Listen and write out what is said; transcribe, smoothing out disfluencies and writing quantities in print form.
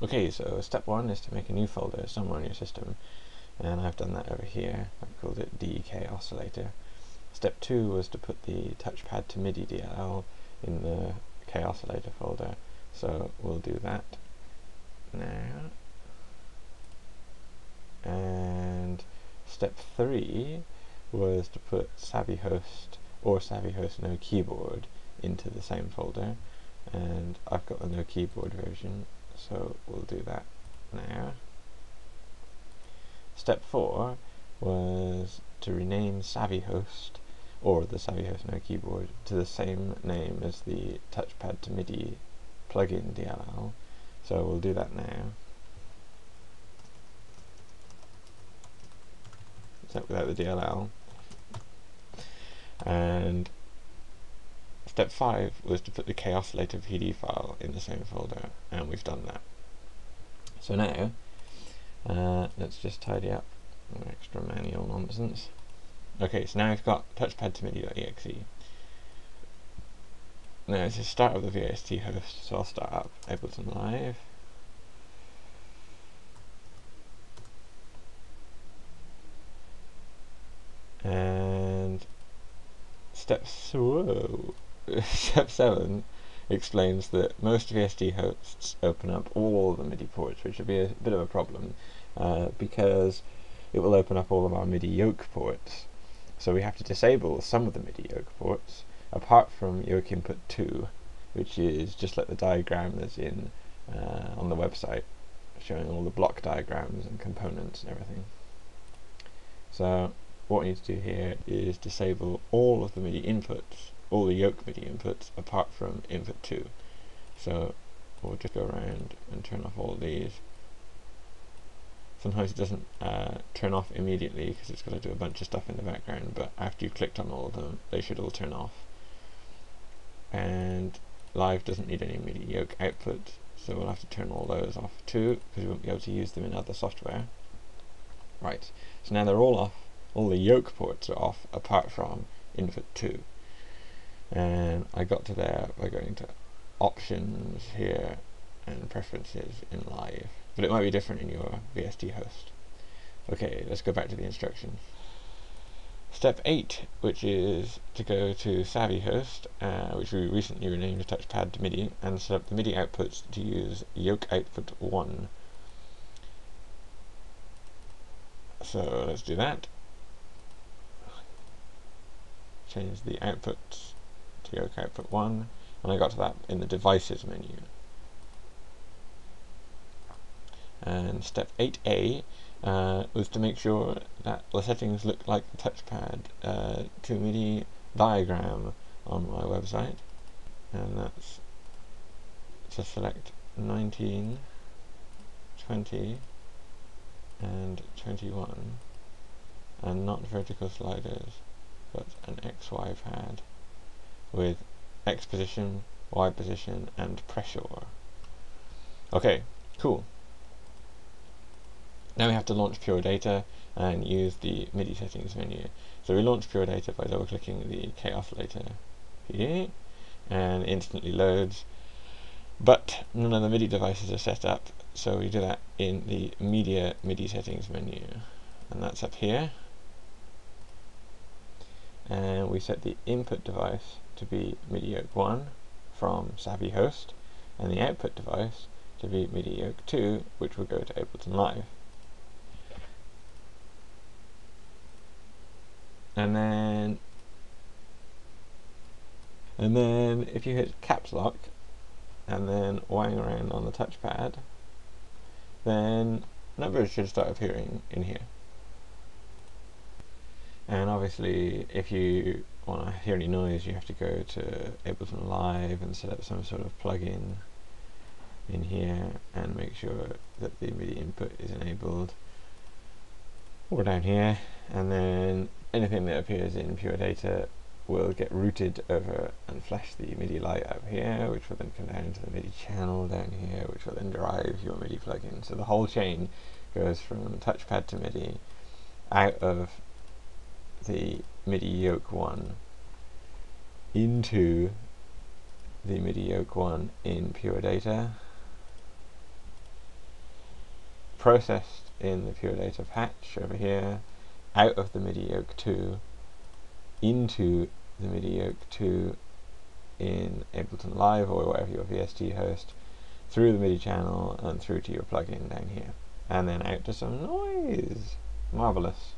Okay, so step one is to make a new folder somewhere on your system, and I've done that over here. I've called it kaossilator. Step two was to put the touchpad to MIDI DLL in the kaossilator folder, so we'll do that now. And step three was to put SavvyHost or SavvyHost no keyboard into the same folder, and I've got the no keyboard version, so we'll do that now. Step four was to rename SavvyHost or the SavvyHost no keyboard to the same name as the touchpad to MIDI plugin DLL, so we'll do that now. Except without the DLL. And step five was to put the kaossilator PD file in the same folder, and we've done that. So now let's just tidy up extra manual nonsense. Okay, so now we've got touchpad to MIDI.exe. Now it's the start of the VST host, so I'll start up Ableton Live. And step 7 explains that most VST hosts open up all the MIDI ports, which will be a bit of a problem because it will open up all of our MIDI yoke ports. So we have to disable some of the MIDI yoke ports, apart from yoke input 2, which is just like the diagram that's in on the website, showing all the block diagrams and components and everything. So what we need to do here is disable all of the MIDI inputs, all the yoke MIDI inputs, apart from input 2. So we'll just go around and turn off all these. Sometimes it doesn't turn off immediately because it's got to do a bunch of stuff in the background, but after you've clicked on all of them, they should all turn off. And Live doesn't need any MIDI yoke output, so we'll have to turn all those off too, because we won't be able to use them in other software. Right, so now they're all off. All the yoke ports are off, apart from input 2. And I got to there by going to options here and preferences in Live, but it might be different in your VST host. Okay, let's go back to the instructions. Step 8, which is to go to SavvyHost, which we recently renamed to touchpad to MIDI, and set up the MIDI outputs to use yoke output 1. So let's do that. Change the outputs to yoke output 1, and I got to that in the devices menu. And step 8a was to make sure that the settings look like the touchpad to MIDI diagram on my website, and that's to select 19, 20 and 21, and not vertical sliders, but an XY pad with X position, Y position and pressure. Okay, cool. Now we have to launch Pure Data and use the MIDI settings menu. So we launch Pure Data by double clicking the kaossilator PD, and it instantly loads, but none of the MIDI devices are set up, so we do that in the Media MIDI settings menu, and that's up here. And we set the input device to be MIDI yoke 1 from SavvyHost, and the output device to be MIDI yoke 2, which will go to Ableton Live. And then if you hit caps lock and then wang around on the touchpad, then numbers should start appearing in here. And obviously if you want to hear any noise, you have to go to Ableton Live and set up some sort of plugin in here and make sure that the MIDI input is enabled, or down here, and then anything that appears in Pure Data will get routed over and flash the MIDI light up here, which will then come down to the MIDI channel down here, which will then drive your MIDI plugin. So the whole chain goes from touchpad to MIDI out of the MIDI yoke 1 into the MIDI yoke 1 in Pure Data, processed in the pure data patch over here, out of the MIDI yoke 2 into the MIDI yoke 2 in Ableton Live or whatever your VST host, through the MIDI channel and through to your plugin down here, and then out to some noise. Marvelous.